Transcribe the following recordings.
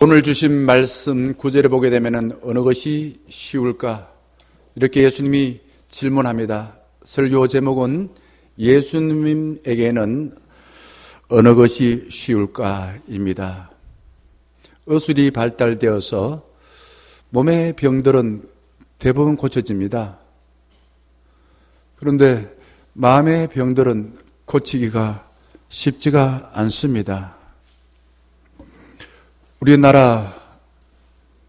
오늘 주신 말씀 9절에 보게 되면 어느 것이 쉬울까? 이렇게 예수님이 질문합니다. 설교 제목은 예수님에게는 어느 것이 쉬울까입니다. 의술이 발달되어서 몸의 병들은 대부분 고쳐집니다. 그런데 마음의 병들은 고치기가 쉽지가 않습니다. 우리나라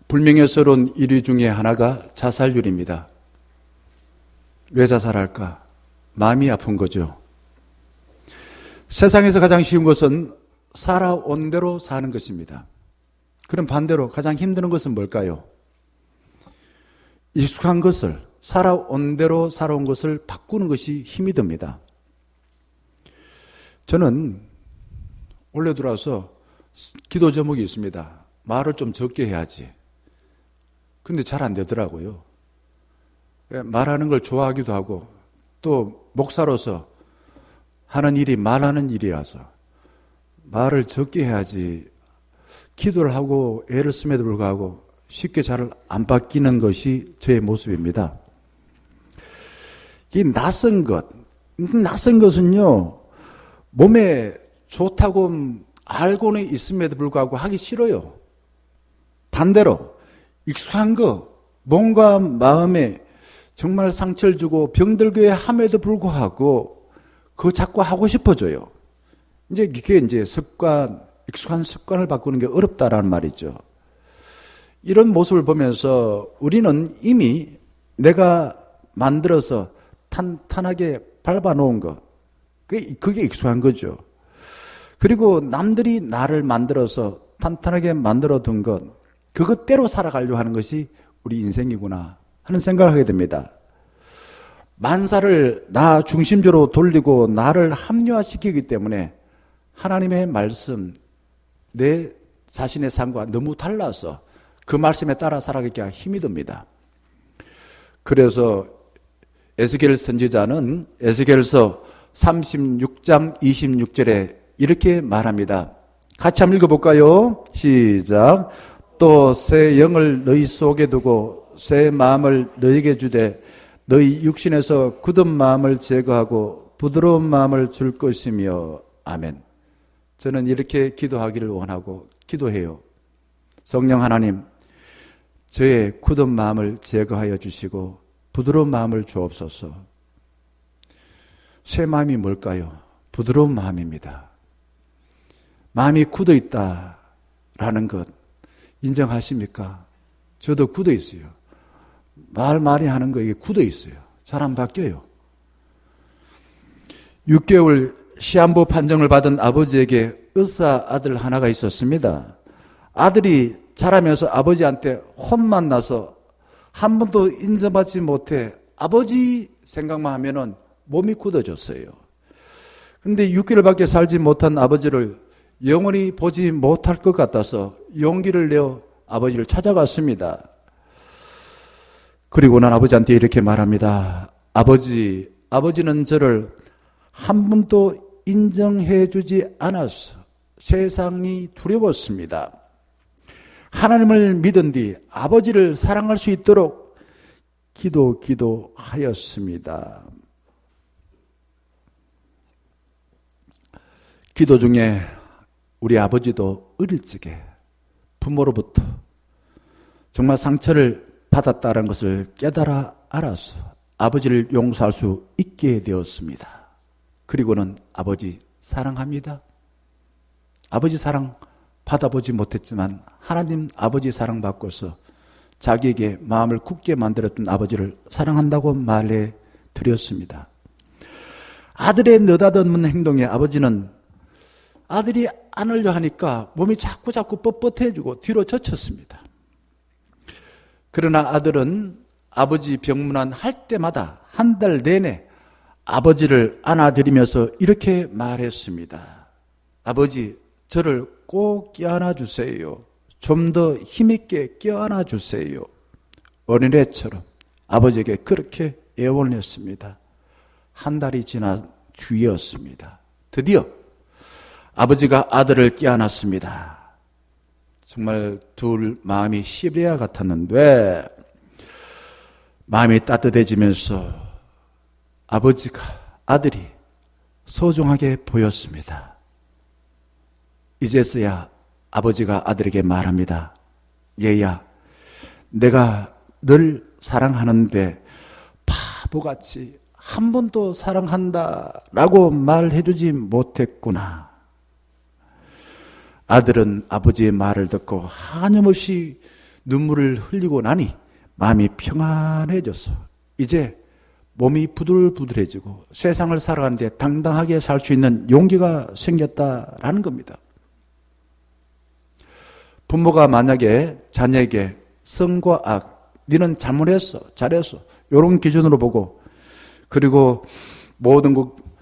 불명예스러운 1위 중에 하나가 자살률입니다. 왜 자살할까? 마음이 아픈 거죠. 세상에서 가장 쉬운 것은 살아온 대로 사는 것입니다. 그럼 반대로 가장 힘든 것은 뭘까요? 익숙한 것을, 살아온 대로 살아온 것을 바꾸는 것이 힘이 듭니다. 저는 올해 들어와서 기도 제목이 있습니다. 말을 좀 적게 해야지. 근데 잘 안 되더라고요. 말하는 걸 좋아하기도 하고 또 목사로서 하는 일이 말하는 일이라서 말을 적게 해야지 기도를 하고 애를 씀에도 불구하고 쉽게 잘 안 바뀌는 것이 저의 모습입니다. 이 낯선 것은요, 몸에 좋다고 알고는 있음에도 불구하고 하기 싫어요. 반대로 익숙한 거, 몸과 마음에 정말 상처를 주고 병들게 함에도 불구하고 그거 자꾸 하고 싶어져요. 이게 습관, 익숙한 습관을 바꾸는 게 어렵다라는 말이죠. 이런 모습을 보면서 우리는 이미 내가 만들어서 탄탄하게 밟아놓은 거, 그게 익숙한 거죠. 그리고 남들이 나를 만들어서 탄탄하게 만들어둔 것, 그것대로 살아가려고 하는 것이 우리 인생이구나 하는 생각을 하게 됩니다. 만사를 나 중심적으로 돌리고 나를 합리화시키기 때문에 하나님의 말씀, 내 자신의 삶과 너무 달라서 그 말씀에 따라 살아가기가 힘이 듭니다. 그래서 에스겔 선지자는 에스겔서 36장 26절에 이렇게 말합니다. 같이 한번 읽어볼까요? 시작. 또 새 영을 너희 속에 두고 새 마음을 너희에게 주되 너희 육신에서 굳은 마음을 제거하고 부드러운 마음을 줄 것이며 아멘. 저는 이렇게 기도하기를 원하고 기도해요. 성령 하나님, 저의 굳은 마음을 제거하여 주시고 부드러운 마음을 주옵소서. 새 마음이 뭘까요? 부드러운 마음입니다. 마음이 굳어 있다라는 것 인정하십니까? 저도 굳어 있어요. 말 많이 하는 거 이게 굳어 있어요. 잘 안 바뀌어요. 6개월 시한부 판정을 받은 아버지에게 의사 아들 하나가 있었습니다. 아들이 자라면서 아버지한테 혼만 나서 한 번도 인정받지 못해 아버지 생각만 하면은 몸이 굳어졌어요. 그런데 6개월밖에 살지 못한 아버지를 영원히 보지 못할 것 같아서 용기를 내어 아버지를 찾아갔습니다. 그리고 난 아버지한테 이렇게 말합니다. 아버지는 저를 한 번도 인정해 주지 않아서 세상이 두려웠습니다. 하나님을 믿은 뒤 아버지를 사랑할 수 있도록 기도하였습니다. 기도 중에 우리 아버지도 어릴 적에 부모로부터 정말 상처를 받았다는 것을 깨달아 알아서 아버지를 용서할 수 있게 되었습니다. 그리고는 아버지 사랑합니다. 아버지 사랑 받아보지 못했지만 하나님 아버지 사랑 받고서 자기에게 마음을 굳게 만들었던 아버지를 사랑한다고 말해 드렸습니다. 아들의 느닷없는 행동에 아버지는 아들이 안으려 하니까 몸이 자꾸 뻣뻣해지고 뒤로 젖혔습니다. 그러나 아들은 아버지 병문안 할 때마다 한 달 내내 아버지를 안아드리면서 이렇게 말했습니다. 아버지, 저를 꼭 껴안아 주세요. 좀 더 힘있게 껴안아 주세요. 어린애처럼 아버지에게 그렇게 애원을 했습니다. 한 달이 지난 뒤였습니다. 드디어 아버지가 아들을 껴안았습니다. 정말 둘 마음이 시리아 같았는데 마음이 따뜻해지면서 아버지가 아들이 소중하게 보였습니다. 이제서야 아버지가 아들에게 말합니다. 얘야, 내가 널 사랑하는데 바보같이 한 번도 사랑한다라고 말해주지 못했구나. 아들은 아버지의 말을 듣고 한염없이 눈물을 흘리고 나니 마음이 평안해졌어. 이제 몸이 부들부들해지고 세상을 살아가는데 당당하게 살 수 있는 용기가 생겼다라는 겁니다. 부모가 만약에 자녀에게 성과 악, 너는 잘못했어, 잘했어, 이런 기준으로 보고, 그리고 모든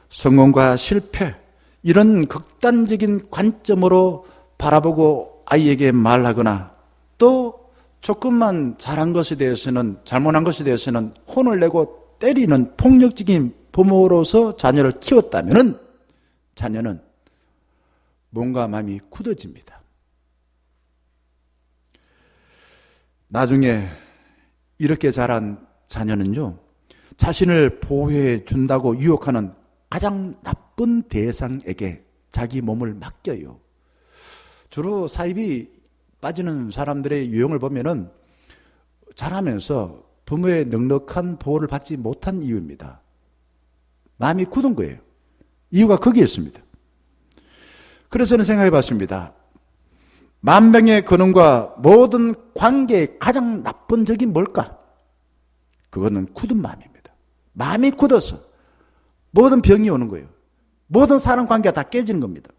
성공과 실패, 이런 극단적인 관점으로 바라보고 아이에게 말하거나, 또 조금만 잘한 것에 대해서는, 잘못한 것에 대해서는 혼을 내고 때리는 폭력적인 부모로서 자녀를 키웠다면 자녀는 몸과 마음이 굳어집니다. 나중에 이렇게 자란 자녀는요, 자신을 보호해 준다고 유혹하는 가장 나쁜 대상에게 자기 몸을 맡겨요. 주로 사입이 빠지는 사람들의 유형을 보면은 자라면서 부모의 넉넉한 보호를 받지 못한 이유입니다. 마음이 굳은 거예요. 이유가 거기에 있습니다. 그래서 저는 생각해 봤습니다. 만병의 근원과 모든 관계의 가장 나쁜 적이 뭘까? 그거는 굳은 마음입니다. 마음이 굳어서 모든 병이 오는 거예요. 모든 사람 관계가 다 깨지는 겁니다.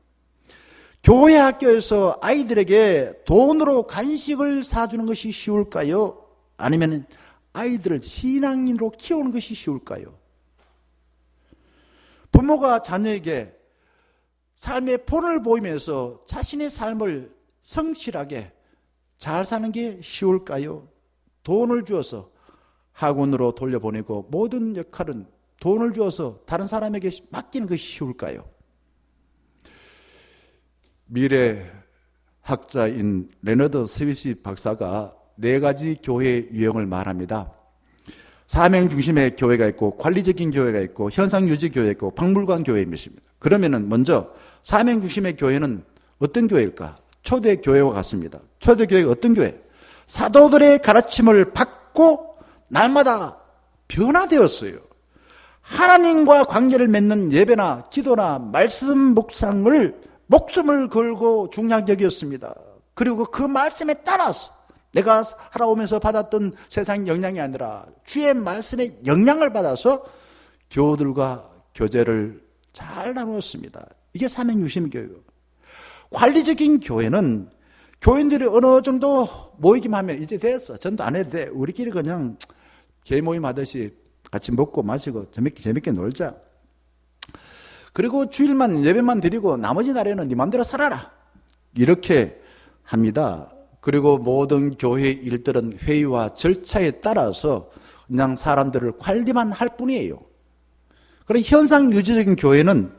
교회 학교에서 아이들에게 돈으로 간식을 사주는 것이 쉬울까요? 아니면 아이들을 신앙인으로 키우는 것이 쉬울까요? 부모가 자녀에게 삶의 본을 보이면서 자신의 삶을 성실하게 잘 사는 게 쉬울까요? 돈을 주어서 학원으로 돌려보내고 모든 역할은 돈을 주어서 다른 사람에게 맡기는 것이 쉬울까요? 미래학자인 레너드 스위시 박사가 4가지 교회 유형을 말합니다. 사명 중심의 교회가 있고, 관리적인 교회가 있고, 현상 유지 교회가 있고, 박물관 교회입니다. 그러면은 먼저 사명 중심의 교회는 어떤 교회일까? 초대 교회와 같습니다. 초대 교회가 어떤 교회? 사도들의 가르침을 받고 날마다 변화되었어요. 하나님과 관계를 맺는 예배나 기도나 말씀 묵상을 목숨을 걸고 중요하게 여겼습니다. 그리고 그 말씀에 따라서 내가 살아오면서 받았던 세상 영향이 아니라 주의 말씀의 영향을 받아서 교우들과 교제를 잘 나누었습니다. 이게 사명유심교회예요. 관리적인 교회는 교인들이 어느 정도 모이기만 하면 이제 됐어, 전도 안 해도 돼, 우리끼리 그냥 개모임 하듯이 같이 먹고 마시고 재밌게 놀자. 그리고 주일만 예배만 드리고 나머지 날에는 네 마음대로 살아라, 이렇게 합니다. 그리고 모든 교회 일들은 회의와 절차에 따라서 그냥 사람들을 관리만 할 뿐이에요. 그리고 현상 유지적인 교회는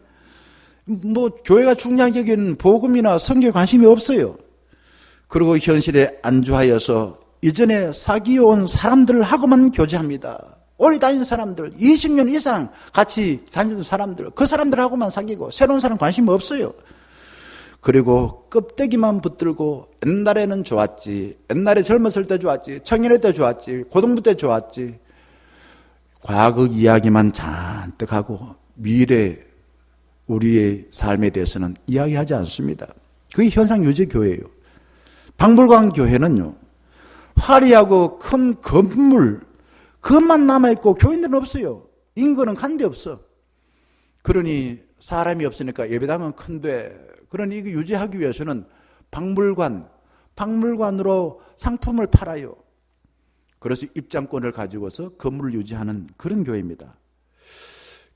교회가 중요하게 여기는 복음이나 성경에 관심이 없어요. 그리고 현실에 안주하여서 이전에 사귀어온 사람들하고만 교제합니다. 오래 다니는 사람들, 20년 이상 같이 다니는 사람들, 그 사람들하고만 사귀고 새로운 사람 관심 없어요. 그리고 껍데기만 붙들고 옛날에는 좋았지, 옛날에 젊었을 때 좋았지, 청년일 때 좋았지, 고등부 때 좋았지, 과거 이야기만 잔뜩 하고 미래 우리의 삶에 대해서는 이야기하지 않습니다. 그게 현상유지 교회예요. 박물관 교회는요, 화려하고 큰 건물 그것만 남아있고 교인들은 없어요. 인구는 한 대 없어. 그러니 사람이 없으니까 예배당은 큰데, 그러니 이거 유지하기 위해서는 박물관으로 상품을 팔아요. 그래서 입장권을 가지고서 건물을 유지하는 그런 교회입니다.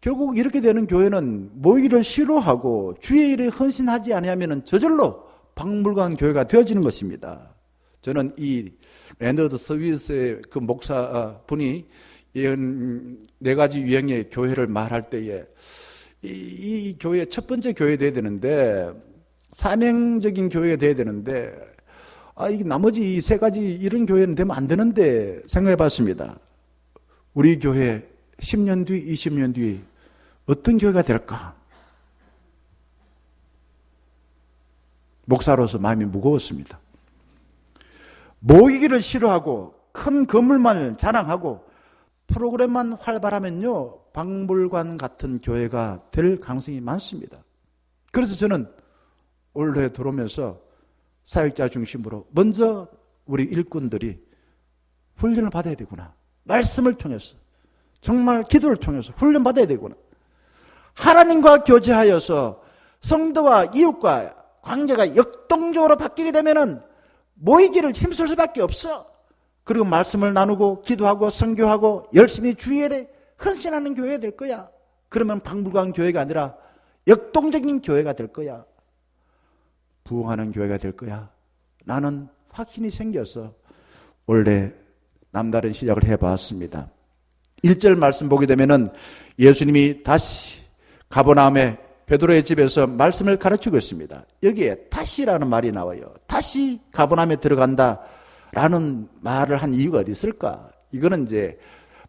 결국 이렇게 되는 교회는 모이기를 싫어하고 주의 일에 헌신하지 않으면 저절로 박물관 교회가 되어지는 것입니다. 저는 이 레너드 스위스의 그 목사분이 이 4가지 유형의 교회를 말할 때에 이 교회 첫 번째 교회 돼야 되는데, 사명적인 교회가 돼야 되는데 이게 나머지 이 세 가지 이런 교회는 되면 안 되는데 생각해 봤습니다. 우리 교회 10년 뒤, 20년 뒤 어떤 교회가 될까? 목사로서 마음이 무거웠습니다. 모이기를 싫어하고 큰 건물만 자랑하고 프로그램만 활발하면요, 박물관 같은 교회가 될 가능성이 많습니다. 그래서 저는 올해 들어오면서 사역자 중심으로 먼저 우리 일꾼들이 훈련을 받아야 되구나. 말씀을 통해서, 정말 기도를 통해서 훈련 받아야 되구나. 하나님과 교제하여서 성도와 이웃과 관계가 역동적으로 바뀌게 되면은 모이기를 힘쓸 수밖에 없어. 그리고 말씀을 나누고 기도하고 선교하고 열심히 주일에 헌신하는 교회가 될 거야. 그러면 박물관 교회가 아니라 역동적인 교회가 될 거야. 부흥하는 교회가 될 거야. 나는 확신이 생겨서 원래 남다른 시작을 해봤습니다. 1절 말씀 보게 되면은 예수님이 다시 가버나움에 베드로의 집에서 말씀을 가르치고 있습니다. 여기에 다시라는 말이 나와요. 다시 가버나움에 들어간다라는 말을 한 이유가 어디 있을까? 이거는 이제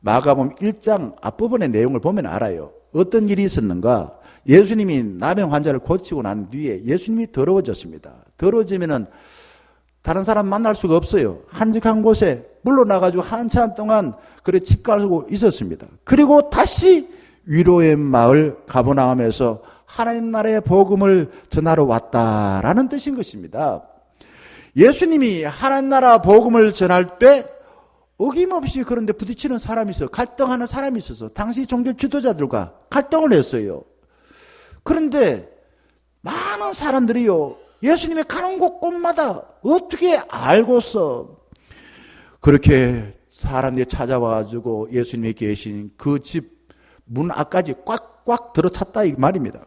마가복음 1장 앞부분의 내용을 보면 알아요. 어떤 일이 있었는가? 예수님이 나병 환자를 고치고 난 뒤에 예수님이 더러워졌습니다. 더러워지면은 다른 사람 만날 수가 없어요. 한적한 곳에 물러나가지고 한참 동안 그래 집 가지고 있었습니다. 그리고 다시 위로의 마을 가버나움에서 하나님 나라의 복음을 전하러 왔다라는 뜻인 것입니다. 예수님이 하나님 나라 복음을 전할 때 어김없이 그런데 부딪히는 사람이 있어, 갈등하는 사람이 있어서 당시 종교 지도자들과 갈등을 했어요. 그런데 많은 사람들이요, 예수님이 가는 곳곳마다 어떻게 알고서 그렇게 사람들이 찾아와가지고 예수님이 계신 그 집 문 앞까지 꽉꽉 들어찼다 이 말입니다.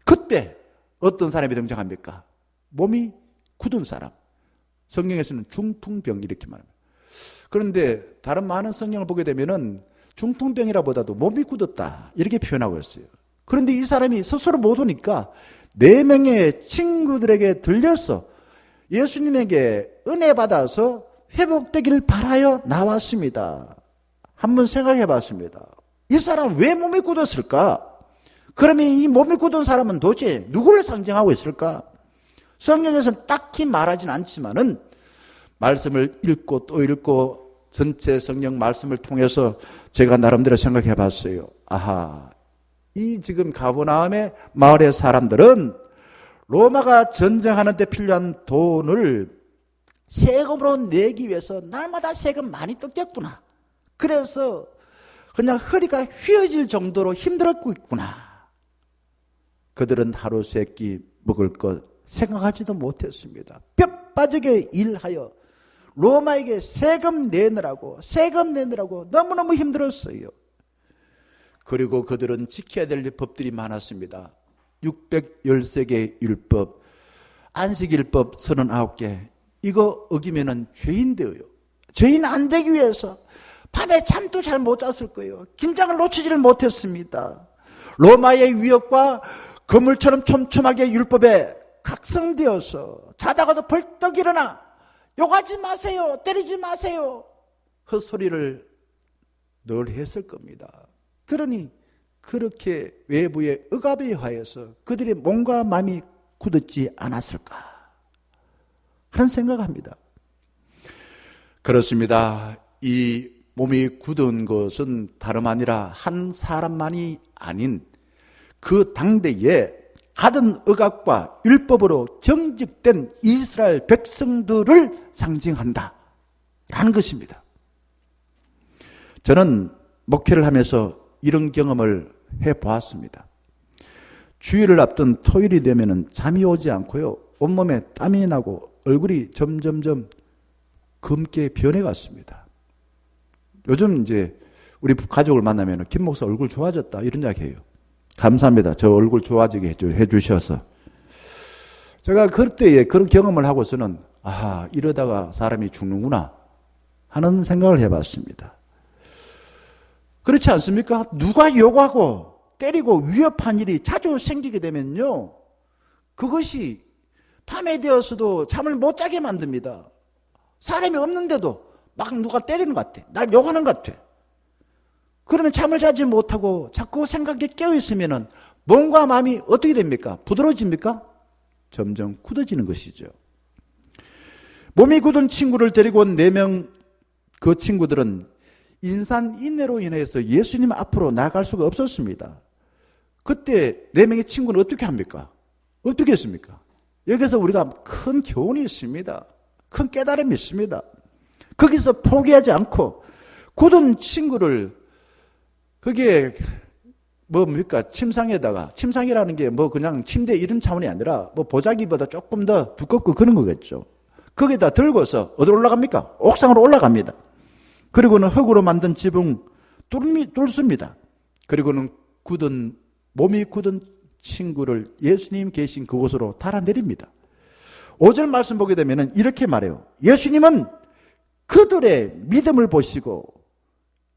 그때 어떤 사람이 등장합니까? 몸이 굳은 사람. 성경에서는 중풍병 이렇게 말합니다. 그런데 다른 많은 성경을 보게 되면은 중풍병이라보다도 몸이 굳었다 이렇게 표현하고 있어요. 그런데 이 사람이 스스로 못 오니까 4명의 친구들에게 들려서 예수님에게 은혜 받아서 회복되길 바라여 나왔습니다. 한번 생각해 봤습니다. 이 사람 왜 몸이 굳었을까? 그러면 이 몸이 굳은 사람은 도대체 누구를 상징하고 있을까? 성경에서는 딱히 말하진 않지만은 말씀을 읽고 또 읽고 전체 성경 말씀을 통해서 제가 나름대로 생각해 봤어요. 아하, 이 지금 가버나움의 마을의 사람들은 로마가 전쟁하는 데 필요한 돈을 세금으로 내기 위해서 날마다 세금 많이 뜯겼구나. 그래서 그냥 허리가 휘어질 정도로 힘들었고 있구나. 그들은 하루 세 끼 먹을 것 생각하지도 못했습니다. 뼈 빠지게 일하여 로마에게 세금 내느라고 너무너무 힘들었어요. 그리고 그들은 지켜야 될 법들이 많았습니다. 613개의 율법, 안식일법 39개. 이거 어기면은 죄인 되어요. 죄인 안 되기 위해서 밤에 잠도 잘 못 잤을 거예요. 긴장을 놓치지를 못했습니다. 로마의 위협과 거물처럼 촘촘하게 율법에 각성되어서 자다가도 벌떡 일어나 욕하지 마세요, 때리지 마세요 헛소리를 늘 했을 겁니다. 그러니 그렇게 외부의 억압에 의하여서 그들의 몸과 마음이 굳었지 않았을까 하는 생각을 합니다. 그렇습니다. 이 몸이 굳은 것은 다름 아니라 한 사람만이 아닌 그 당대에 가든 억압과 율법으로 경직된 이스라엘 백성들을 상징한다 라는 것입니다. 저는 목회를 하면서 이런 경험을 해보았습니다. 주일을 앞둔 토요일이 되면 잠이 오지 않고요, 온몸에 땀이 나고 얼굴이 점점점 검게 변해갔습니다. 요즘 이제 우리 가족을 만나면 김 목사 얼굴 좋아졌다 이런 이야기 해요. 감사합니다. 저 얼굴 좋아지게 해주셔서. 제가 그때에 그런 경험을 하고서는 이러다가 사람이 죽는구나 하는 생각을 해봤습니다. 그렇지 않습니까? 누가 욕하고 때리고 위협한 일이 자주 생기게 되면요, 그것이 밤에 되어서도 잠을 못 자게 만듭니다. 사람이 없는데도 막 누가 때리는 것 같아. 날 욕하는 것 같아. 그러면 잠을 자지 못하고 자꾸 생각에 깨어있으면 몸과 마음이 어떻게 됩니까? 부드러워집니까? 점점 굳어지는 것이죠. 몸이 굳은 친구를 데리고 온 4명 그 친구들은 인산인해로 인해서 예수님 앞으로 나아갈 수가 없었습니다. 그때 4명의 친구는 어떻게 합니까? 어떻게 했습니까? 여기서 우리가 큰 교훈이 있습니다. 큰 깨달음이 있습니다. 거기서 포기하지 않고 굳은 친구를 그게 뭡니까? 침상이라는 게 뭐 그냥 침대 이런 차원이 아니라 뭐 보자기보다 조금 더 두껍고 그런 거겠죠. 거기다 들고서 어디로 올라갑니까? 옥상으로 올라갑니다. 그리고는 흙으로 만든 지붕 뚫습니다. 그리고는 몸이 굳은 친구를 예수님 계신 그곳으로 달아내립니다. 5절 말씀 보게 되면 이렇게 말해요. 예수님은 그들의 믿음을 보시고,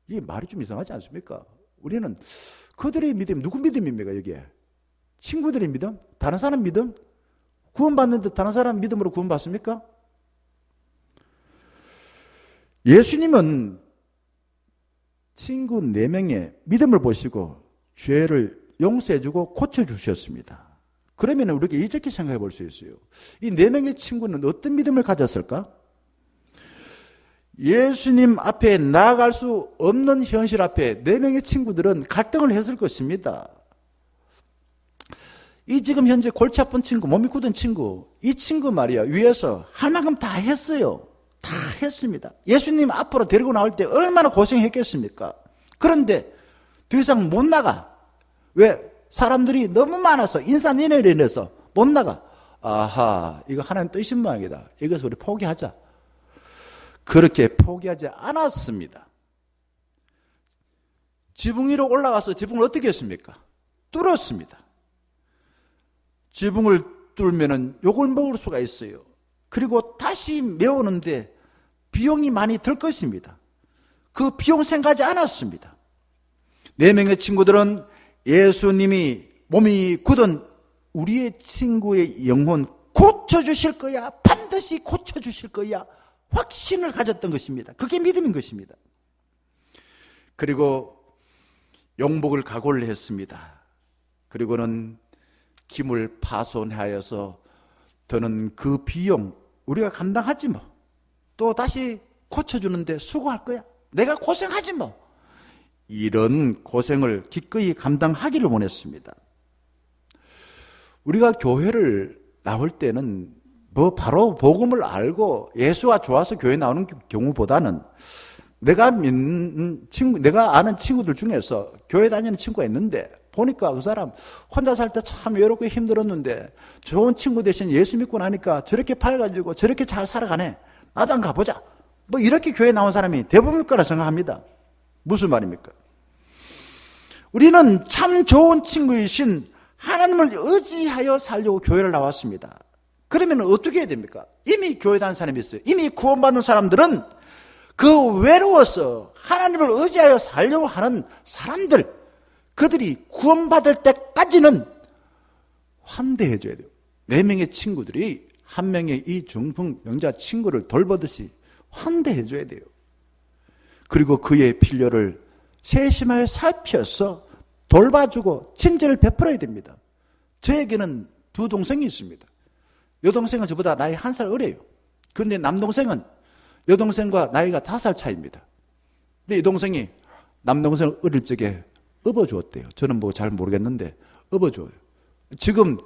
이 말이 좀 이상하지 않습니까? 우리는 그들의 믿음, 누구 믿음입니까, 여기에? 친구들의 믿음? 다른 사람 믿음? 구원받는데 다른 사람 믿음으로 구원받습니까? 예수님은 친구 4명의 믿음을 보시고 죄를 용서해주고 고쳐주셨습니다. 그러면 우리가 이렇게 생각해 볼 수 있어요. 이 4명의 친구는 어떤 믿음을 가졌을까? 예수님 앞에 나아갈 수 없는 현실 앞에 4명의 친구들은 갈등을 했을 것입니다. 이 지금 현재 골치 아픈 친구, 몸이 굳은 친구, 이 친구 말이야, 위에서 할 만큼 다 했어요. 다 했습니다. 예수님 앞으로 데리고 나올 때 얼마나 고생했겠습니까? 그런데 더 이상 못 나가. 왜? 사람들이 너무 많아서 인산인해로 인해서 못 나가. 아하, 이거 하나님 뜻인 모양이다. 이것을 우리 포기하자. 그렇게 포기하지 않았습니다. 지붕 위로 올라가서 지붕을 어떻게 했습니까? 뚫었습니다. 지붕을 뚫으면 욕을 먹을 수가 있어요. 그리고 다시 메우는데 비용이 많이 들 것입니다. 그 비용 생각하지 않았습니다. 4명의 친구들은 예수님이 몸이 굳은 우리의 친구의 영혼 고쳐주실 거야. 반드시 고쳐주실 거야. 확신을 가졌던 것입니다. 그게 믿음인 것입니다. 그리고 용복을 각오를 했습니다. 그리고는 김을 파손하여서 드는 그 비용 우리가 감당하지 뭐. 또 다시 고쳐주는데 수고할 거야. 내가 고생하지 뭐. 이런 고생을 기꺼이 감당하기를 원했습니다. 우리가 교회를 나올 때는 뭐 바로 복음을 알고 예수가 좋아서 교회 나오는 경우보다는 내가 아는 친구들 중에서 교회 다니는 친구가 있는데 보니까 그 사람 혼자 살 때 참 외롭고 힘들었는데 좋은 친구 대신 예수 믿고 나니까 저렇게 밝아지고 저렇게 잘 살아가네. 나도 한번 가보자. 뭐 이렇게 교회 나온 사람이 대부분일 거라 생각합니다. 무슨 말입니까? 우리는 참 좋은 친구이신 하나님을 의지하여 살려고 교회를 나왔습니다. 그러면 어떻게 해야 됩니까? 이미 교회 다니는 사람이 있어요. 이미 구원받는 사람들은 그 외로워서 하나님을 의지하여 살려고 하는 사람들, 그들이 구원받을 때까지는 환대해 줘야 돼요. 4명의 친구들이 한 명의 이 중풍병자 친구를 돌보듯이 환대해 줘야 돼요. 그리고 그의 필요를 세심하게 살펴서 돌봐주고 친절을 베풀어야 됩니다. 저에게는 2 동생이 있습니다. 여동생은 저보다 나이 1살 어려요. 그런데 남동생은 여동생과 나이가 5살 차이입니다. 근데 이 동생이 남동생을 어릴 적에 업어주었대요. 저는 뭐 잘 모르겠는데 업어줘요. 지금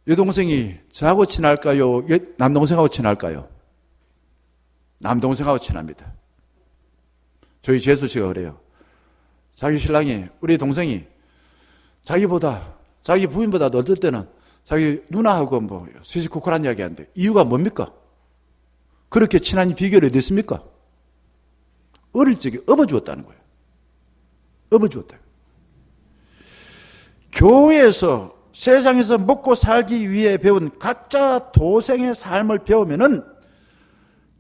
여동생이 저하고 친할까요? 남동생하고 친할까요? 남동생하고 친합니다. 저희 재수 씨가 그래요. 자기 신랑이, 우리 동생이 자기 부인보다 어떨 때는 자기 누나하고 뭐 시시콜콜한 이야기 하는데 이유가 뭡니까? 그렇게 친한 비결이 어디 있습니까? 어릴 적에 업어주었다는 거예요. 업어주었다. 교회에서 세상에서 먹고 살기 위해 배운 각자 도생의 삶을 배우면은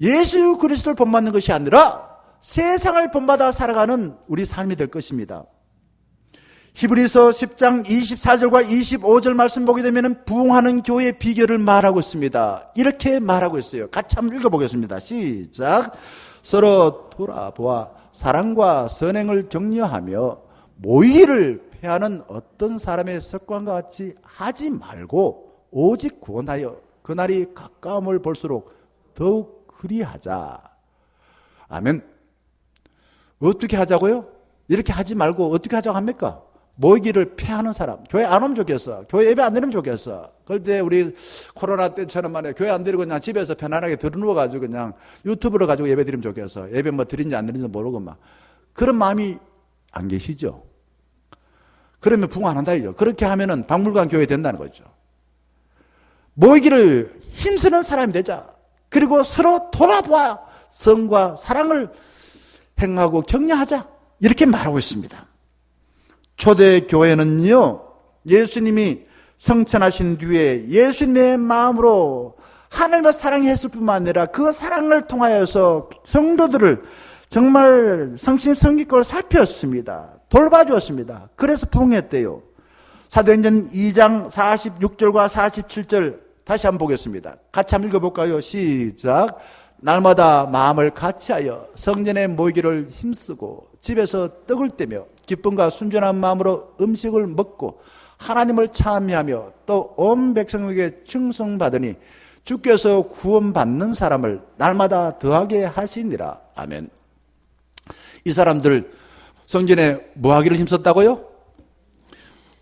예수 그리스도를 본받는 것이 아니라 세상을 본받아 살아가는 우리 삶이 될 것입니다. 히브리서 10장 24절과 25절 말씀 보게 되면 부흥하는 교회의 비결을 말하고 있습니다. 이렇게 말하고 있어요. 같이 한번 읽어보겠습니다. 시작. 서로 돌아보아 사랑과 선행을 격려하며 모의를 패하는 어떤 사람의 습관과 같이 하지 말고 오직 구원하여 그날이 가까움을 볼수록 더욱 그리하자. 아멘. 어떻게 하자고요? 이렇게 하지 말고 어떻게 하자고 합니까? 모이기를 피하는 사람. 교회 안 오면 좋겠어. 교회 예배 안 드리면 좋겠어. 그런데 우리 코로나 때처럼 말이야. 교회 안 드리고 그냥 집에서 편안하게 들어누워가지고 그냥 유튜브로 가지고 예배 드리면 좋겠어. 예배 뭐 드린지 안 드린지 모르고 막. 그런 마음이 안 계시죠? 그러면 부흥 안 한다 이죠. 그렇게 하면은 박물관 교회 된다는 거죠. 모이기를 힘쓰는 사람이 되자. 그리고 서로 돌아보아 성과 사랑을 행하고 격려하자. 이렇게 말하고 있습니다. 초대교회는요, 예수님이 성천하신 뒤에 예수님의 마음으로 하나님을 사랑했을 뿐만 아니라 그 사랑을 통하여서 성도들을 정말 성심성의껏 살폈습니다. 돌봐주었습니다. 그래서 부흥했대요. 사도행전 2장 46절과 47절 다시 한번 보겠습니다. 같이 한번 읽어볼까요? 시작. 날마다 마음을 같이하여 성전에 모이기를 힘쓰고 집에서 떡을 떼며 기쁨과 순전한 마음으로 음식을 먹고 하나님을 찬미하며 또 온 백성에게 충성받으니 주께서 구원받는 사람을 날마다 더하게 하시니라. 아멘. 이 사람들 성전에 뭐 하기를 힘썼다고요?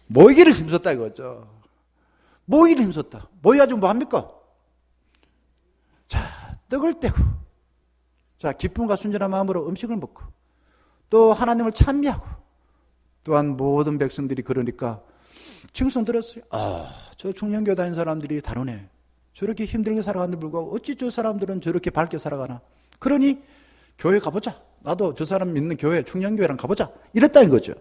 모이기를 힘썼다 이거죠. 모이기를 힘썼다. 모여가지고 뭐 합니까? 자, 떡을 떼고, 자, 기쁨과 순전한 마음으로 음식을 먹고, 또 하나님을 찬미하고, 또한 모든 백성들이 그러니까 칭송 들었어요. 아, 저 청년교 다니는 사람들이 다르네. 저렇게 힘들게 살아가는데 불구하고 어찌 저 사람들은 저렇게 밝게 살아가나. 그러니 교회 가보자. 나도 저 사람 믿는 교회, 청년교회랑 가보자. 이랬다는 거죠.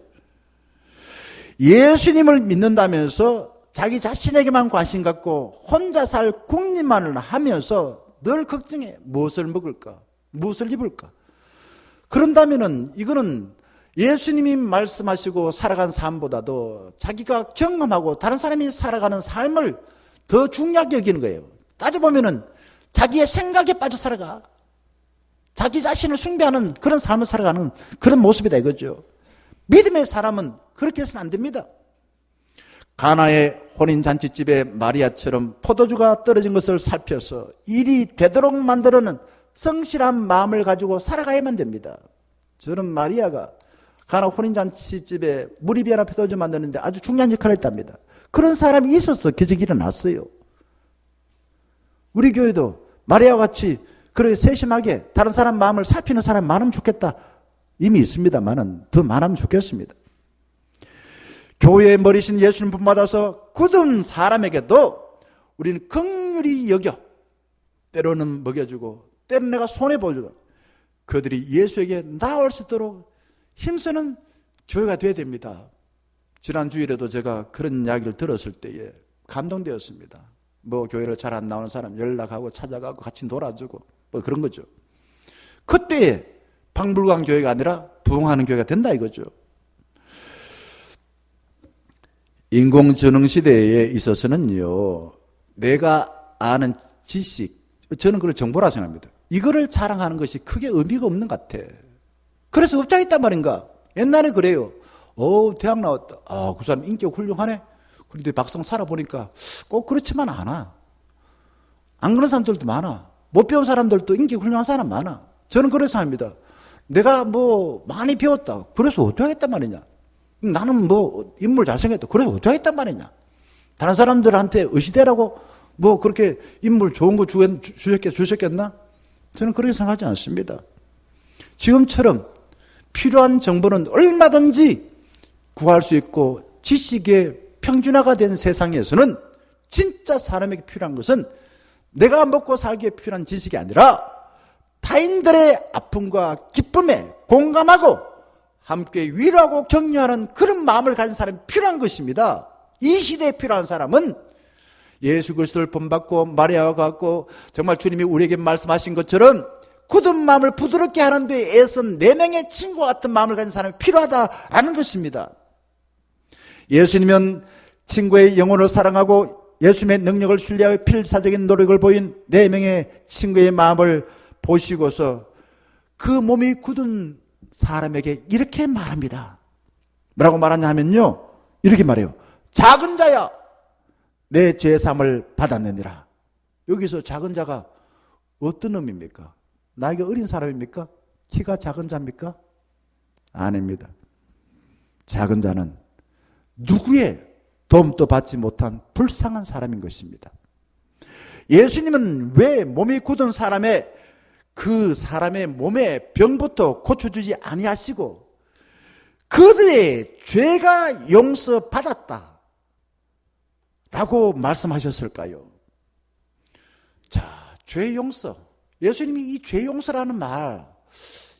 예수님을 믿는다면서 자기 자신에게만 관심 갖고 혼자 살 국리만을 하면서 늘 걱정해. 무엇을 먹을까? 무엇을 입을까? 그런다면은 이거는 예수님이 말씀하시고 살아간 삶보다도 자기가 경험하고 다른 사람이 살아가는 삶을 더 중요하게 여기는 거예요. 따져보면은 자기의 생각에 빠져 살아가. 자기 자신을 숭배하는 그런 삶을 살아가는 그런 모습이다 이거죠. 믿음의 사람은 그렇게 해서는 안 됩니다. 가나의 혼인잔치집에 마리아처럼 포도주가 떨어진 것을 살펴서 일이 되도록 만들어는 성실한 마음을 가지고 살아가야만 됩니다. 저는 마리아가 가나 혼인잔치집에 물이 비어나 포도주 만드는데 아주 중요한 역할을 했답니다. 그런 사람이 있어서 기적이 일어났어요. 우리 교회도 마리아와 같이 그렇게 세심하게 다른 사람 마음을 살피는 사람이 많으면 좋겠다. 이미 있습니다만은 더 많으면 좋겠습니다. 교회의 머리신 예수님 본받아서 굳은 사람에게도 우리는 긍휼히 여겨 때로는 먹여주고 때로는 내가 손해보여주고 그들이 예수에게 나올 수 있도록 힘쓰는 교회가 되어야 됩니다. 지난 주일에도 제가 그런 이야기를 들었을 때에 감동되었습니다. 뭐 교회를 잘 안 나오는 사람 연락하고 찾아가고 같이 놀아주고 뭐 그런 거죠. 그때 박물관 교회가 아니라 부흥하는 교회가 된다 이거죠. 인공지능 시대에 있어서는요, 내가 아는 지식, 저는 그걸 정보라 생각합니다. 이거를 자랑하는 것이 크게 의미가 없는 것 같아. 그래서 업장했단 말인가? 옛날에 그래요. 대학 나왔다. 그 사람 인격 훌륭하네. 그런데 막상 살아보니까 꼭 그렇지만 않아. 안 그런 사람들도 많아. 못 배운 사람들도 인격 훌륭한 사람 많아. 저는 그래서 합니다. 내가 뭐 많이 배웠다. 그래서 어떻게 하겠단 말이냐? 나는 뭐 인물 잘생겼다. 그래서 어떻게 하겠단 말이냐? 다른 사람들한테 의시되라고 뭐 그렇게 인물 좋은 거 주셨겠나? 저는 그렇게 생각하지 않습니다. 지금처럼 필요한 정보는 얼마든지 구할 수 있고 지식의 평준화가 된 세상에서는 진짜 사람에게 필요한 것은 내가 먹고 살기에 필요한 지식이 아니라 타인들의 아픔과 기쁨에 공감하고 함께 위로하고 격려하는 그런 마음을 가진 사람이 필요한 것입니다. 이 시대에 필요한 사람은 예수 그리스도를 본받고 마리아와 같고 정말 주님이 우리에게 말씀하신 것처럼 굳은 마음을 부드럽게 하는 데 애쓴 4명의 친구와 같은 마음을 가진 사람이 필요하다라는 것입니다. 예수님은 친구의 영혼을 사랑하고 예수님의 능력을 신뢰하여 필사적인 노력을 보인 4명의 친구의 마음을 보시고서 그 몸이 굳은 사람에게 이렇게 말합니다. 뭐라고 말하냐면요, 이렇게 말해요. 작은 자야, 내 죄사함을 받았느니라. 여기서 작은 자가 어떤 의미입니까? 나이가 어린 사람입니까? 키가 작은 자입니까? 아닙니다. 작은 자는 누구의 도움도 받지 못한 불쌍한 사람인 것입니다. 예수님은 왜 몸이 굳은 사람의 그 사람의 몸의 병부터 고쳐주지 아니하시고 그들의 죄가 용서받았다 라고 말씀하셨을까요? 자, 죄 용서. 예수님이 이 죄 용서라는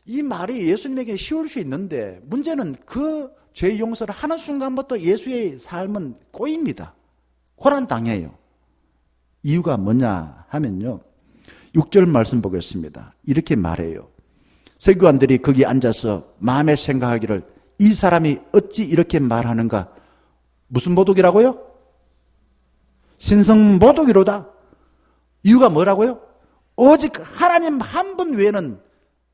이 말이 예수님에게 쉬울 수 있는데 문제는 그 죄 용서를 하는 순간부터 예수의 삶은 꼬입니다. 고난당해요. 이유가 뭐냐 하면요, 6절 말씀 보겠습니다. 이렇게 말해요. 서기관들이 거기 앉아서 마음에 생각하기를 이 사람이 어찌 이렇게 말하는가. 무슨 모독이라고요? 신성모독이로다. 이유가 뭐라고요? 오직 하나님 한 분 외에는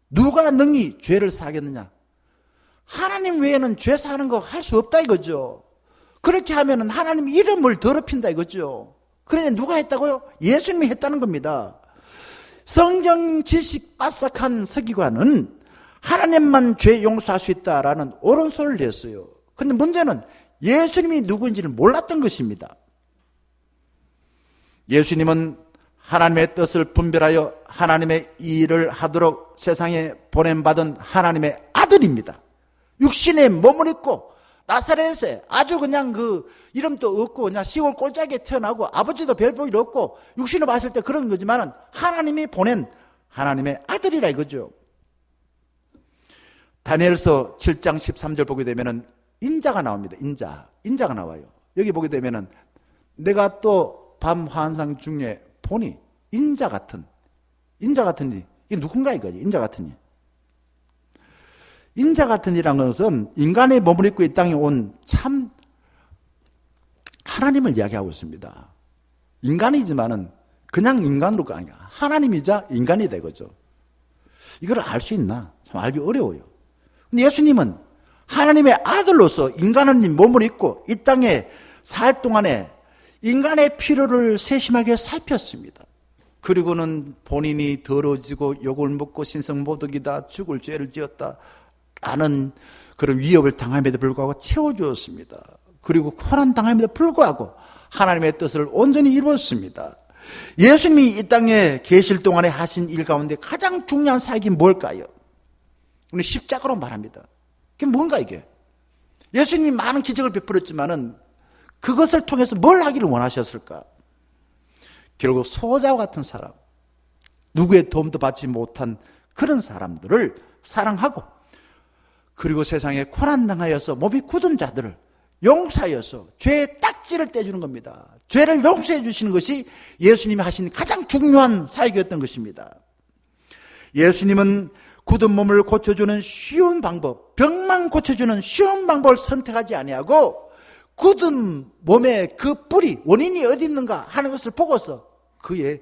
누가 능히 죄를 사하겠느냐. 하나님 외에는 죄 사하는 거 할 수 없다 이거죠. 그렇게 하면 하나님 이름을 더럽힌다 이거죠. 그런데 누가 했다고요? 예수님이 했다는 겁니다. 성경 지식 빠삭한 서기관은 하나님만 죄 용서할 수 있다라는 옳은 소리를 냈어요. 그런데 문제는 예수님이 누구인지를 몰랐던 것입니다. 예수님은 하나님의 뜻을 분별하여 하나님의 일을 하도록 세상에 보냄받은 하나님의 아들입니다. 육신에 몸을 입고 나사렛에 아주 그냥 그 이름도 없고 그냥 시골 꼴짝에 태어나고 아버지도 별 볼 일 없고 육신을 봤을 때 그런 거지만은 하나님이 보낸 하나님의 아들이라 이거죠. 다니엘서 7장 13절 보게 되면은 인자가 나옵니다. 인자가 나와요. 여기 보게 되면은 내가 또 밤 환상 중에 보니 인자 같은 이게 누군가 이거지. 인자 같은 이. 인자 같은 이라는 것은 인간의 몸을 입고 이 땅에 온 참 하나님을 이야기하고 있습니다. 인간이지만은 그냥 인간으로가 아니라 하나님이자 인간이 되거죠. 이걸 알 수 있나? 참 알기 어려워요. 근데 예수님은 하나님의 아들로서 인간의 몸을 입고 이 땅에 살 동안에 인간의 필요를 세심하게 살폈습니다. 그리고는 본인이 더러워지고 욕을 먹고 신성모독이다, 죽을 죄를 지었다 라는 그런 위협을 당함에도 불구하고 채워주었습니다. 그리고 고난당함에도 불구하고 하나님의 뜻을 온전히 이루었습니다. 예수님이 이 땅에 계실 동안에 하신 일 가운데 가장 중요한 사역이 뭘까요? 우리 십자가로 말합니다. 그게 뭔가 이게? 예수님이 많은 기적을 베풀었지만은 그것을 통해서 뭘 하기를 원하셨을까? 결국 소자와 같은 사람, 누구의 도움도 받지 못한 그런 사람들을 사랑하고 그리고 세상에 고난당하여서 몸이 굳은 자들을 용서하여서 죄의 딱지를 떼주는 겁니다. 죄를 용서해 주시는 것이 예수님이 하신 가장 중요한 사역이었던 것입니다. 예수님은 굳은 몸을 고쳐주는 쉬운 방법, 병만 고쳐주는 쉬운 방법을 선택하지 아니하고 굳은 몸의 그 뿌리, 원인이 어디 있는가 하는 것을 보고서 그의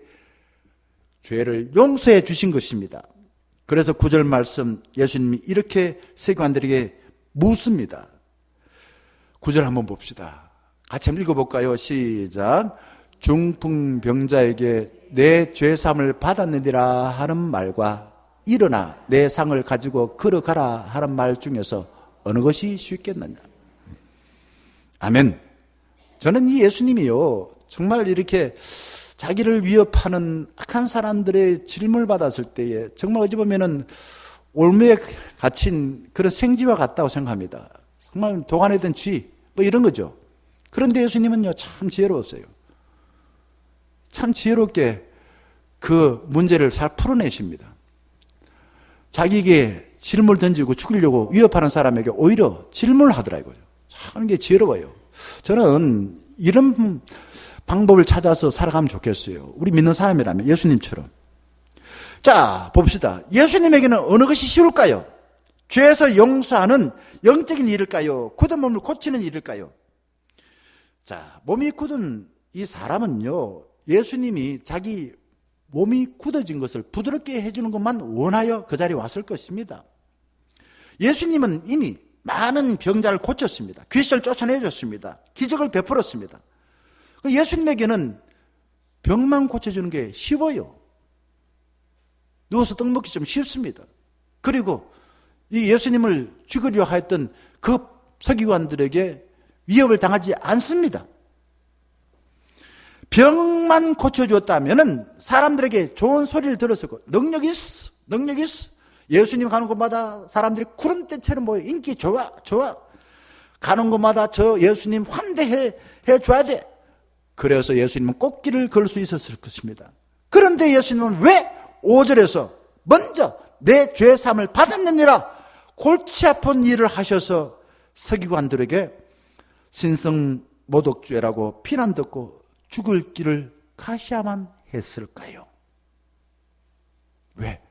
죄를 용서해 주신 것입니다. 그래서 9절 말씀 예수님이 이렇게 세관들에게 묻습니다. 9절 한번 봅시다. 같이 한번 읽어볼까요? 시작. 중풍병자에게 내 죄사함을 받았느니라 하는 말과 일어나 내 상을 가지고 걸어가라 하는 말 중에서 어느 것이 쉽겠느냐? 아멘. 저는 이 예수님이요, 정말 이렇게 자기를 위협하는 악한 사람들의 질문을 받았을 때에 정말 어찌 보면은 올무에 갇힌 그런 생쥐와 같다고 생각합니다. 정말 도간에 든 쥐, 뭐 이런 거죠. 그런데 예수님은요, 참 지혜로웠어요. 참 지혜롭게 그 문제를 잘 풀어내십니다. 자기에게 질문을 던지고 죽이려고 위협하는 사람에게 오히려 질문을 하더라고요. 참 이게 지혜로워요. 저는 이런 방법을 찾아서 살아가면 좋겠어요. 우리 믿는 사람이라면 예수님처럼. 자, 봅시다. 예수님에게는 어느 것이 쉬울까요? 죄에서 용서하는 영적인 일일까요? 굳은 몸을 고치는 일일까요? 자, 몸이 굳은 이 사람은요, 예수님이 자기 몸이 굳어진 것을 부드럽게 해주는 것만 원하여 그 자리에 왔을 것입니다. 예수님은 이미 많은 병자를 고쳤습니다. 귀신을 쫓아내줬습니다. 기적을 베풀었습니다. 예수님에게는 병만 고쳐주는 게 쉬워요. 누워서 떡 먹기 좀 쉽습니다. 그리고 이 예수님을 죽이려 하였던 그 서기관들에게 위협을 당하지 않습니다. 병만 고쳐주었다면 사람들에게 좋은 소리를 들어서 능력이 있어, 능력이 있어. 예수님 가는 곳마다 사람들이 구름대처럼 모여 인기 좋아. 가는 곳마다 저 예수님 환대해 줘야 돼. 그래서 예수님은 꽃길을 걸 수 있었을 것입니다. 그런데 예수님은 왜 5절에서 먼저 내 죄사함을 받았느니라 골치 아픈 일을 하셔서 서기관들에게 신성모독죄라고 피난 듣고 죽을 길을 가셔야만 했을까요? 왜?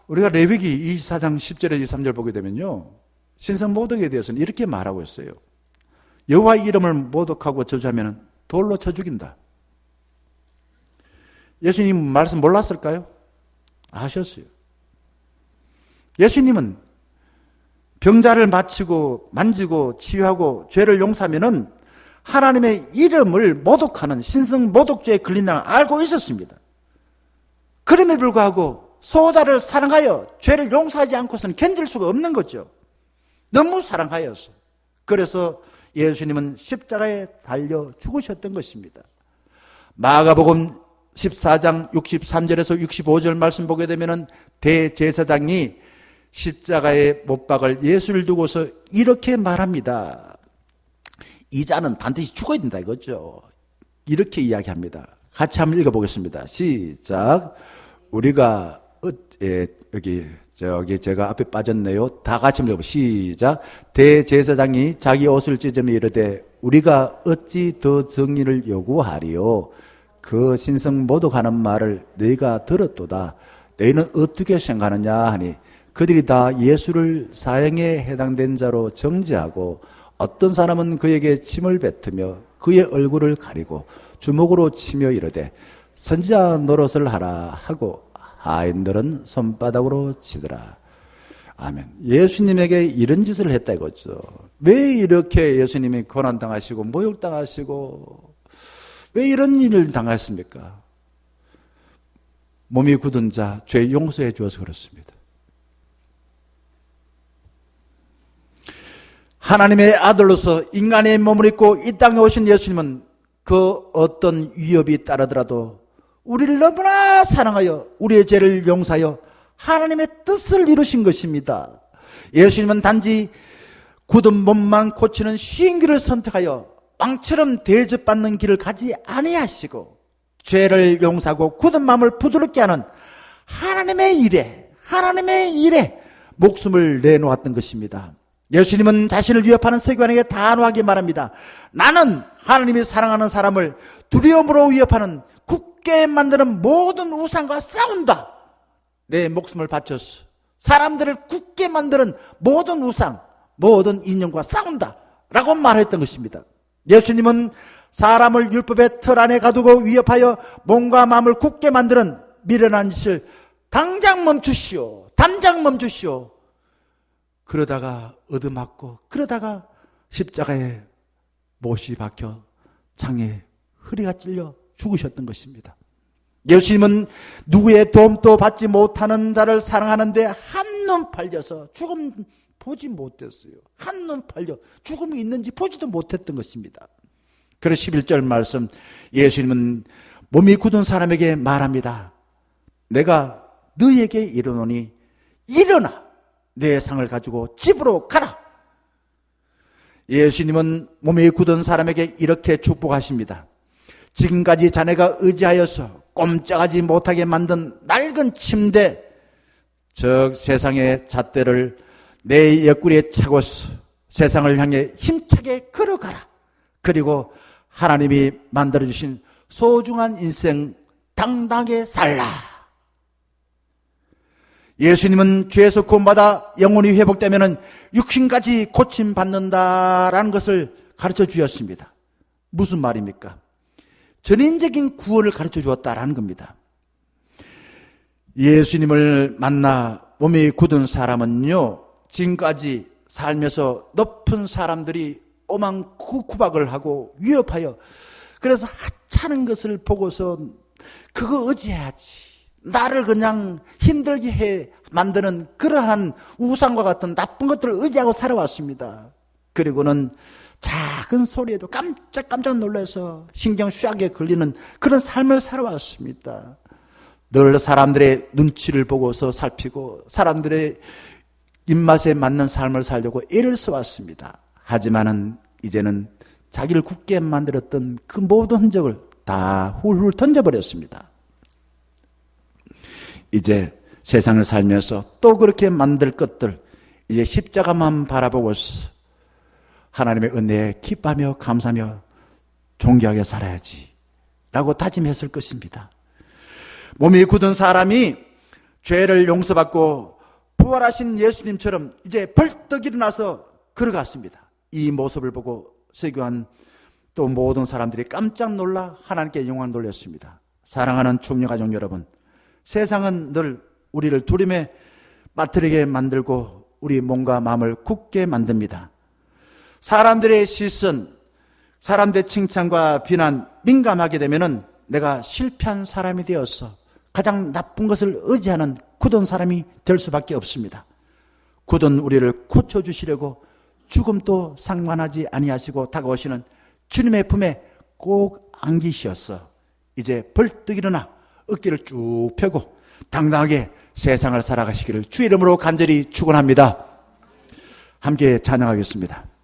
우리가 레위기 24장 10절에 23절 보게 되면요, 신성모독에 대해서는 이렇게 말하고 있어요. 여호와 이름을 모독하고 저주하면 돌로 쳐 죽인다. 예수님 말씀 몰랐을까요? 아셨어요. 예수님은 병자를 마치고 만지고 치유하고 죄를 용서하면은 하나님의 이름을 모독하는 신성모독죄에 걸린다는 걸 알고 있었습니다. 그럼에도 불구하고 소자를 사랑하여 죄를 용서하지 않고서는 견딜 수가 없는 거죠. 너무 사랑하여서. 그래서 예수님은 십자가에 달려 죽으셨던 것입니다. 마가복음 14장 63절에서 65절 말씀 보게 되면은 대제사장이 십자가에 못 박을 예수를 두고서 이렇게 말합니다. 이 자는 반드시 죽어야 된다 이거죠. 이렇게 이야기합니다. 같이 한번 읽어보겠습니다. 시작. 우리가 여기 제가 앞에 빠졌네요. 다 같이 읽어보세요. 시작. 대제사장이 자기 옷을 찢으며 이르되 우리가 어찌 더 정의를 요구하리요? 그 신성모독하는 말을 너희가 들었도다. 너희는 어떻게 생각하느냐 하니 그들이 다 예수를 사형에 해당된 자로 정죄하고 어떤 사람은 그에게 침을 뱉으며 그의 얼굴을 가리고 주먹으로 치며 이르되 선지자 노릇을 하라 하고 하인들은 손바닥으로 치더라. 아멘. 예수님에게 이런 짓을 했다 이거죠. 왜 이렇게 예수님이 고난당하시고 모욕당하시고 왜 이런 일을 당했습니까? 몸이 굳은 자, 죄 용서해 주어서 그렇습니다. 하나님의 아들로서 인간의 몸을 입고 이 땅에 오신 예수님은 그 어떤 위협이 따르더라도 우리를 너무나 사랑하여 우리의 죄를 용서하여 하나님의 뜻을 이루신 것입니다. 예수님은 단지 굳은 몸만 고치는 쉬운 길을 선택하여 왕처럼 대접받는 길을 가지 아니하시고 죄를 용서하고 굳은 마음을 부드럽게 하는 하나님의 일에 목숨을 내놓았던 것입니다. 예수님은 자신을 위협하는 서기관에게 단호하게 말합니다. 나는 하나님이 사랑하는 사람을 두려움으로 위협하는 굳게 만드는 모든 우상과 싸운다. 내 목숨을 바쳐서 사람들을 굳게 만드는 모든 우상, 모든 인연과 싸운다 라고 말했던 것입니다. 예수님은 사람을 율법의 틀 안에 가두고 위협하여 몸과 마음을 굳게 만드는 미련한 짓을 당장 멈추시오. 그러다가 얻어맞고 그러다가 십자가에 못이 박혀 창에 허리가 찔려 죽으셨던 것입니다. 예수님은 누구의 도움도 받지 못하는 자를 사랑하는데 한눈 팔려서 죽음 보지 못했어요. 한눈 팔려 죽음이 있는지 보지도 못했던 것입니다. 그래서 11절 말씀, 예수님은 몸이 굳은 사람에게 말합니다. 내가 너에게 이르노니 일어나 내 상을 가지고 집으로 가라. 예수님은 몸이 굳은 사람에게 이렇게 축복하십니다. 지금까지 자네가 의지하여서 꼼짝하지 못하게 만든 낡은 침대, 저 세상의 잣대를 내 옆구리에 차고서 세상을 향해 힘차게 걸어가라. 그리고 하나님이 만들어주신 소중한 인생 당당하게 살라. 예수님은 죄에서 구원받아 영혼이 회복되면 육신까지 고침받는다라는 것을 가르쳐 주셨습니다. 무슨 말입니까? 전인적인 구원을 가르쳐 주었다라는 겁니다. 예수님을 만나 몸이 굳은 사람은요, 지금까지 살면서 높은 사람들이 오만 구박을 하고 위협하여, 그래서 하찮은 것을 보고서 그거 의지해야지, 나를 그냥 힘들게 해 만드는 그러한 우상과 같은 나쁜 것들을 의지하고 살아왔습니다. 그리고는 작은 소리에도 깜짝 놀라서 신경 쇠하게 걸리는 그런 삶을 살아왔습니다. 늘 사람들의 눈치를 보고서 살피고 사람들의 입맛에 맞는 삶을 살려고 애를 써왔습니다. 하지만은 이제는 자기를 굳게 만들었던 그 모든 흔적을 다 훌훌 던져버렸습니다. 이제 세상을 살면서 또 그렇게 만들 것들, 이제 십자가만 바라보고서 하나님의 은혜에 기뻐하며 감사하며 존경하게 살아야지 라고 다짐했을 것입니다. 몸이 굳은 사람이 죄를 용서받고 부활하신 예수님처럼 이제 벌떡 일어나서 걸어갔습니다. 이 모습을 보고 설교한 또 모든 사람들이 깜짝 놀라 하나님께 영광을 돌렸습니다. 사랑하는 충녀가족 여러분, 세상은 늘 우리를 두려움에 빠뜨리게 만들고 우리 몸과 마음을 굳게 만듭니다. 사람들의 시선, 사람들의 칭찬과 비난 민감하게 되면은 내가 실패한 사람이 되어서 가장 나쁜 것을 의지하는 굳은 사람이 될 수밖에 없습니다. 굳은 우리를 고쳐주시려고 죽음도 상관하지 아니하시고 다가오시는 주님의 품에 꼭 안기시어서 이제 벌떡 일어나 어깨를 쭉 펴고 당당하게 세상을 살아가시기를 주의 이름으로 간절히 축원합니다. 함께 찬양하겠습니다.